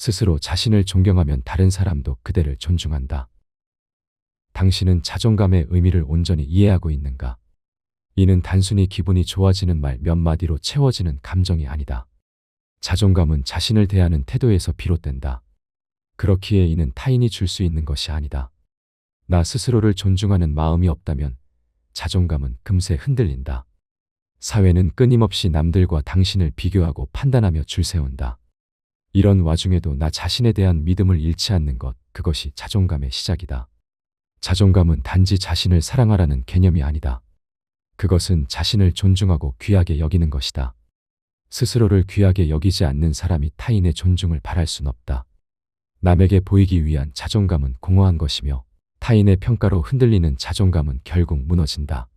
스스로 자신을 존경하면 다른 사람도 그대를 존중한다. 당신은 자존감의 의미를 온전히 이해하고 있는가? 이는 단순히 기분이 좋아지는 말 몇 마디로 채워지는 감정이 아니다. 자존감은 자신을 대하는 태도에서 비롯된다. 그렇기에 이는 타인이 줄 수 있는 것이 아니다. 나 스스로를 존중하는 마음이 없다면 자존감은 금세 흔들린다. 사회는 끊임없이 남들과 당신을 비교하고 판단하며 줄 세운다. 이런 와중에도 나 자신에 대한 믿음을 잃지 않는 것, 그것이 자존감의 시작이다. 자존감은 단지 자신을 사랑하라는 개념이 아니다. 그것은 자신을 존중하고 귀하게 여기는 것이다. 스스로를 귀하게 여기지 않는 사람이 타인의 존중을 바랄 순 없다. 남에게 보이기 위한 자존감은 공허한 것이며 타인의 평가로 흔들리는 자존감은 결국 무너진다.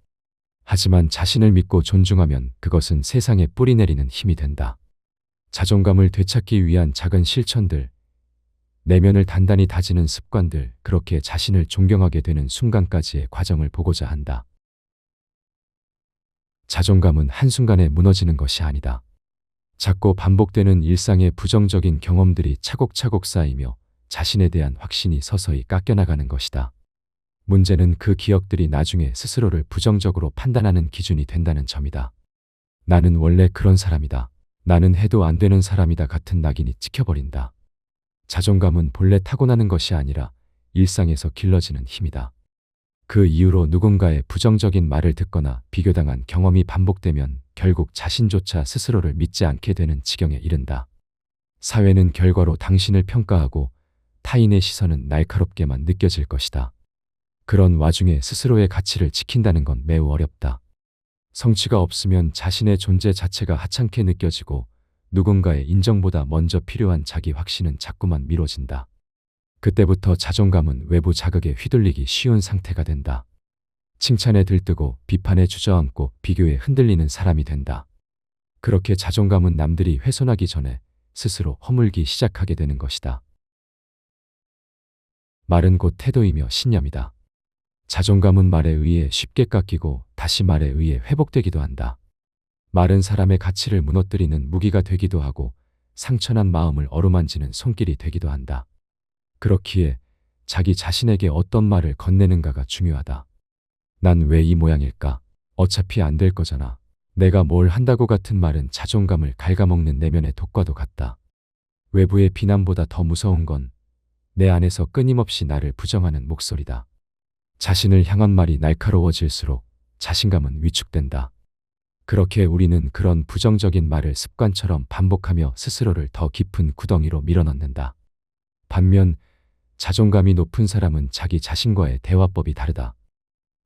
하지만 자신을 믿고 존중하면 그것은 세상에 뿌리내리는 힘이 된다. 자존감을 되찾기 위한 작은 실천들, 내면을 단단히 다지는 습관들, 그렇게 자신을 존경하게 되는 순간까지의 과정을 보고자 한다. 자존감은 한순간에 무너지는 것이 아니다. 작고 반복되는 일상의 부정적인 경험들이 차곡차곡 쌓이며 자신에 대한 확신이 서서히 깎여나가는 것이다. 문제는 그 기억들이 나중에 스스로를 부정적으로 판단하는 기준이 된다는 점이다. 나는 원래 그런 사람이다. 나는 해도 안 되는 사람이다 같은 낙인이 찍혀버린다. 자존감은 본래 타고나는 것이 아니라 일상에서 길러지는 힘이다. 그 이후로 누군가의 부정적인 말을 듣거나 비교당한 경험이 반복되면 결국 자신조차 스스로를 믿지 않게 되는 지경에 이른다. 사회는 결과로 당신을 평가하고 타인의 시선은 날카롭게만 느껴질 것이다. 그런 와중에 스스로의 가치를 지킨다는 건 매우 어렵다. 성취가 없으면 자신의 존재 자체가 하찮게 느껴지고 누군가의 인정보다 먼저 필요한 자기 확신은 자꾸만 미뤄진다. 그때부터 자존감은 외부 자극에 휘둘리기 쉬운 상태가 된다. 칭찬에 들뜨고 비판에 주저앉고 비교에 흔들리는 사람이 된다. 그렇게 자존감은 남들이 훼손하기 전에 스스로 허물기 시작하게 되는 것이다. 말은 곧 태도이며 신념이다. 자존감은 말에 의해 쉽게 깎이고 다시 말에 의해 회복되기도 한다. 말은 사람의 가치를 무너뜨리는 무기가 되기도 하고 상처난 마음을 어루만지는 손길이 되기도 한다. 그렇기에 자기 자신에게 어떤 말을 건네는가가 중요하다. 난 왜 이 모양일까? 어차피 안 될 거잖아. 내가 뭘 한다고 같은 말은 자존감을 갉아먹는 내면의 독과도 같다. 외부의 비난보다 더 무서운 건 내 안에서 끊임없이 나를 부정하는 목소리다. 자신을 향한 말이 날카로워질수록 자신감은 위축된다. 그렇게 우리는 그런 부정적인 말을 습관처럼 반복하며 스스로를 더 깊은 구덩이로 밀어넣는다. 반면 자존감이 높은 사람은 자기 자신과의 대화법이 다르다.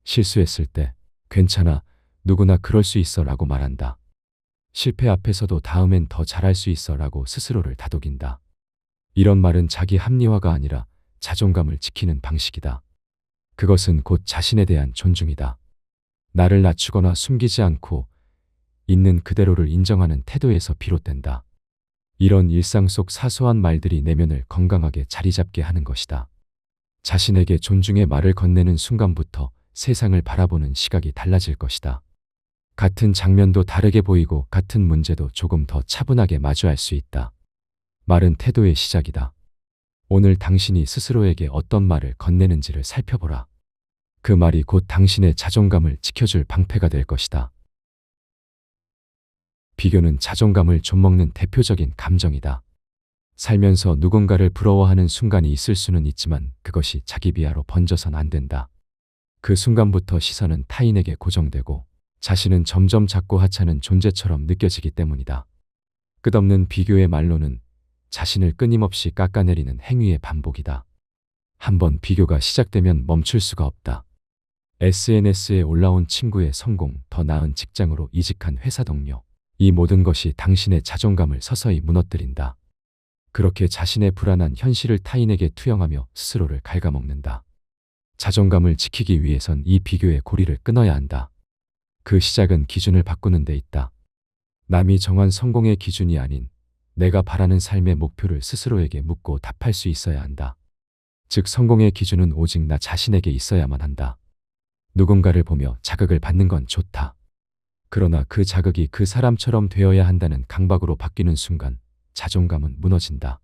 실수했을 때 괜찮아, 누구나 그럴 수 있어 라고 말한다. 실패 앞에서도 다음엔 더 잘할 수 있어 라고 스스로를 다독인다. 이런 말은 자기 합리화가 아니라 자존감을 지키는 방식이다. 그것은 곧 자신에 대한 존중이다. 나를 낮추거나 숨기지 않고 있는 그대로를 인정하는 태도에서 비롯된다. 이런 일상 속 사소한 말들이 내면을 건강하게 자리 잡게 하는 것이다. 자신에게 존중의 말을 건네는 순간부터 세상을 바라보는 시각이 달라질 것이다. 같은 장면도 다르게 보이고 같은 문제도 조금 더 차분하게 마주할 수 있다. 말은 태도의 시작이다. 오늘 당신이 스스로에게 어떤 말을 건네는지를 살펴보라. 그 말이 곧 당신의 자존감을 지켜줄 방패가 될 것이다. 비교는 자존감을 좀먹는 대표적인 감정이다. 살면서 누군가를 부러워하는 순간이 있을 수는 있지만 그것이 자기 비하로 번져선 안 된다. 그 순간부터 시선은 타인에게 고정되고 자신은 점점 작고 하찮은 존재처럼 느껴지기 때문이다. 끝없는 비교의 말로는 자신을 끊임없이 깎아내리는 행위의 반복이다. 한번 비교가 시작되면 멈출 수가 없다. SNS에 올라온 친구의 성공, 더 나은 직장으로 이직한 회사 동료, 이 모든 것이 당신의 자존감을 서서히 무너뜨린다. 그렇게 자신의 불안한 현실을 타인에게 투영하며 스스로를 갉아먹는다. 자존감을 지키기 위해선 이 비교의 고리를 끊어야 한다. 그 시작은 기준을 바꾸는 데 있다. 남이 정한 성공의 기준이 아닌 내가 바라는 삶의 목표를 스스로에게 묻고 답할 수 있어야 한다. 즉 성공의 기준은 오직 나 자신에게 있어야만 한다. 누군가를 보며 자극을 받는 건 좋다. 그러나 그 자극이 그 사람처럼 되어야 한다는 강박으로 바뀌는 순간 자존감은 무너진다.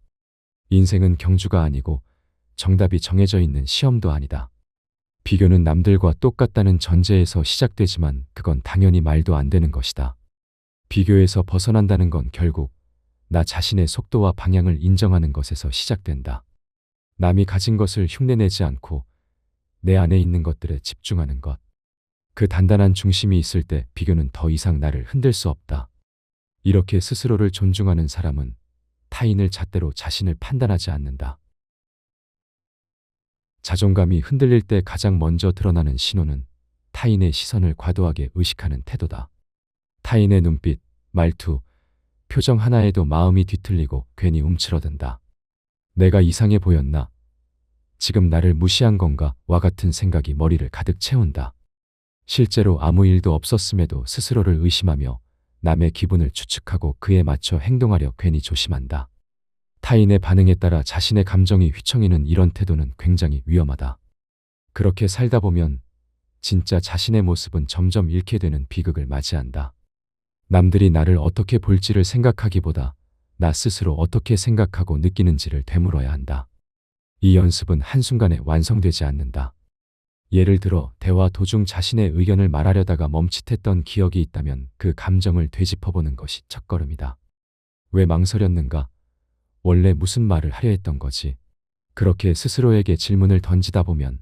인생은 경주가 아니고 정답이 정해져 있는 시험도 아니다. 비교는 남들과 똑같다는 전제에서 시작되지만 그건 당연히 말도 안 되는 것이다. 비교에서 벗어난다는 건 결국 나 자신의 속도와 방향을 인정하는 것에서 시작된다. 남이 가진 것을 흉내내지 않고 내 안에 있는 것들에 집중하는 것. 그 단단한 중심이 있을 때 비교는 더 이상 나를 흔들 수 없다. 이렇게 스스로를 존중하는 사람은 타인을 잣대로 자신을 판단하지 않는다. 자존감이 흔들릴 때 가장 먼저 드러나는 신호는 타인의 시선을 과도하게 의식하는 태도다. 타인의 눈빛, 말투, 표정 하나에도 마음이 뒤틀리고 괜히 움츠러든다. 내가 이상해 보였나? 지금 나를 무시한 건가? 와 같은 생각이 머리를 가득 채운다. 실제로 아무 일도 없었음에도 스스로를 의심하며 남의 기분을 추측하고 그에 맞춰 행동하려 괜히 조심한다. 타인의 반응에 따라 자신의 감정이 휘청이는 이런 태도는 굉장히 위험하다. 그렇게 살다 보면 진짜 자신의 모습은 점점 잃게 되는 비극을 맞이한다. 남들이 나를 어떻게 볼지를 생각하기보다 나 스스로 어떻게 생각하고 느끼는지를 되물어야 한다. 이 연습은 한순간에 완성되지 않는다. 예를 들어 대화 도중 자신의 의견을 말하려다가 멈칫했던 기억이 있다면 그 감정을 되짚어보는 것이 첫걸음이다. 왜 망설였는가? 원래 무슨 말을 하려 했던 거지? 그렇게 스스로에게 질문을 던지다 보면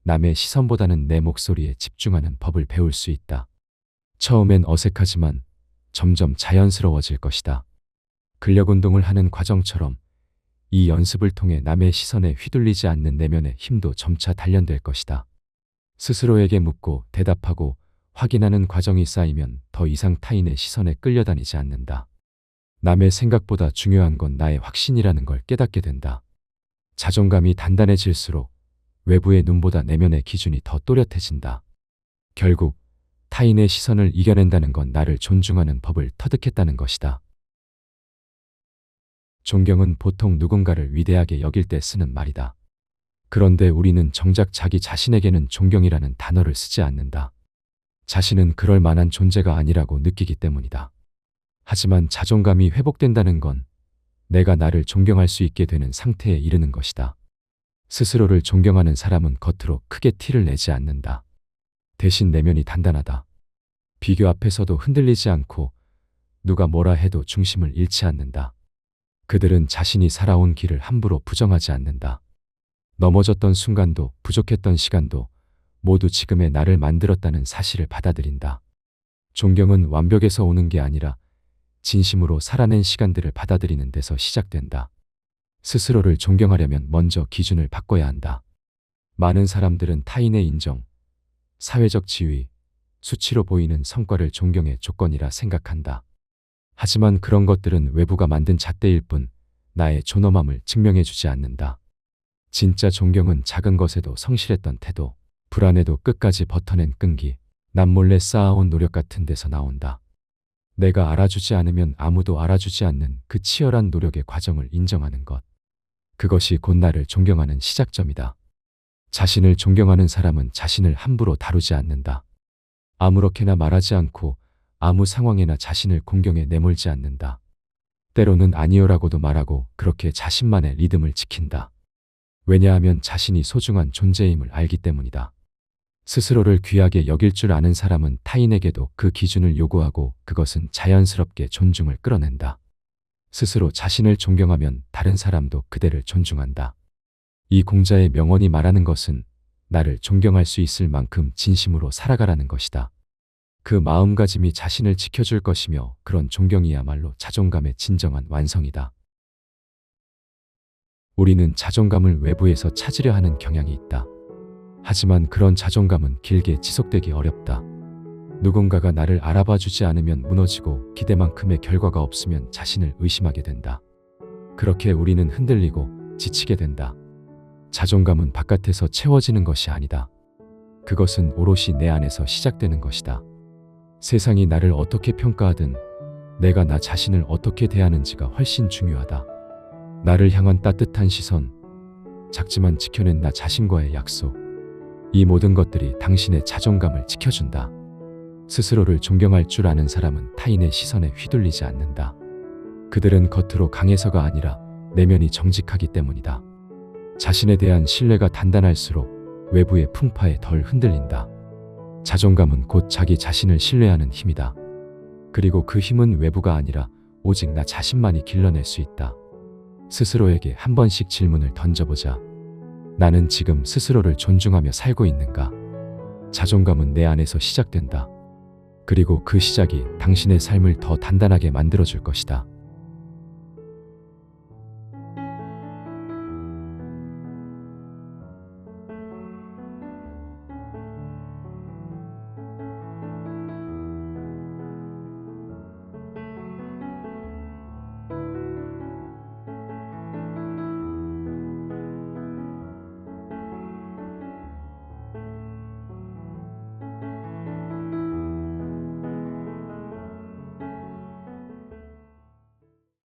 남의 시선보다는 내 목소리에 집중하는 법을 배울 수 있다. 처음엔 어색하지만 점점 자연스러워질 것이다. 근력 운동을 하는 과정처럼 이 연습을 통해 남의 시선에 휘둘리지 않는 내면의 힘도 점차 단련될 것이다. 스스로에게 묻고 대답하고 확인하는 과정이 쌓이면 더 이상 타인의 시선에 끌려다니지 않는다. 남의 생각보다 중요한 건 나의 확신이라는 걸 깨닫게 된다. 자존감이 단단해질수록 외부의 눈보다 내면의 기준이 더 또렷해진다. 결국 타인의 시선을 이겨낸다는 건 나를 존중하는 법을 터득했다는 것이다. 존경은 보통 누군가를 위대하게 여길 때 쓰는 말이다. 그런데 우리는 정작 자기 자신에게는 존경이라는 단어를 쓰지 않는다. 자신은 그럴 만한 존재가 아니라고 느끼기 때문이다. 하지만 자존감이 회복된다는 건 내가 나를 존경할 수 있게 되는 상태에 이르는 것이다. 스스로를 존경하는 사람은 겉으로 크게 티를 내지 않는다. 대신 내면이 단단하다. 비교 앞에서도 흔들리지 않고 누가 뭐라 해도 중심을 잃지 않는다. 그들은 자신이 살아온 길을 함부로 부정하지 않는다. 넘어졌던 순간도 부족했던 시간도 모두 지금의 나를 만들었다는 사실을 받아들인다. 존경은 완벽에서 오는 게 아니라 진심으로 살아낸 시간들을 받아들이는 데서 시작된다. 스스로를 존경하려면 먼저 기준을 바꿔야 한다. 많은 사람들은 타인의 인정, 사회적 지위, 수치로 보이는 성과를 존경의 조건이라 생각한다. 하지만 그런 것들은 외부가 만든 잣대일 뿐 나의 존엄함을 증명해주지 않는다. 진짜 존경은 작은 것에도 성실했던 태도, 불안해도 끝까지 버텨낸 끈기, 남몰래 쌓아온 노력 같은 데서 나온다. 내가 알아주지 않으면 아무도 알아주지 않는 그 치열한 노력의 과정을 인정하는 것. 그것이 곧 나를 존경하는 시작점이다. 자신을 존경하는 사람은 자신을 함부로 다루지 않는다. 아무렇게나 말하지 않고 아무 상황에나 자신을 공경에 내몰지 않는다. 때로는 아니요라고도 말하고 그렇게 자신만의 리듬을 지킨다. 왜냐하면 자신이 소중한 존재임을 알기 때문이다. 스스로를 귀하게 여길 줄 아는 사람은 타인에게도 그 기준을 요구하고 그것은 자연스럽게 존중을 끌어낸다. 스스로 자신을 존경하면 다른 사람도 그대를 존중한다. 이 공자의 명언이 말하는 것은 나를 존경할 수 있을 만큼 진심으로 살아가라는 것이다. 그 마음가짐이 자신을 지켜줄 것이며 그런 존경이야말로 자존감의 진정한 완성이다. 우리는 자존감을 외부에서 찾으려 하는 경향이 있다. 하지만 그런 자존감은 길게 지속되기 어렵다. 누군가가 나를 알아봐 주지 않으면 무너지고 기대만큼의 결과가 없으면 자신을 의심하게 된다. 그렇게 우리는 흔들리고 지치게 된다. 자존감은 바깥에서 채워지는 것이 아니다. 그것은 오롯이 내 안에서 시작되는 것이다. 세상이 나를 어떻게 평가하든 내가 나 자신을 어떻게 대하는지가 훨씬 중요하다. 나를 향한 따뜻한 시선, 작지만 지켜낸 나 자신과의 약속, 이 모든 것들이 당신의 자존감을 지켜준다. 스스로를 존경할 줄 아는 사람은 타인의 시선에 휘둘리지 않는다. 그들은 겉으로 강해서가 아니라 내면이 정직하기 때문이다. 자신에 대한 신뢰가 단단할수록 외부의 풍파에 덜 흔들린다. 자존감은 곧 자기 자신을 신뢰하는 힘이다. 그리고 그 힘은 외부가 아니라 오직 나 자신만이 길러낼 수 있다. 스스로에게 한 번씩 질문을 던져보자. 나는 지금 스스로를 존중하며 살고 있는가? 자존감은 내 안에서 시작된다. 그리고 그 시작이 당신의 삶을 더 단단하게 만들어줄 것이다.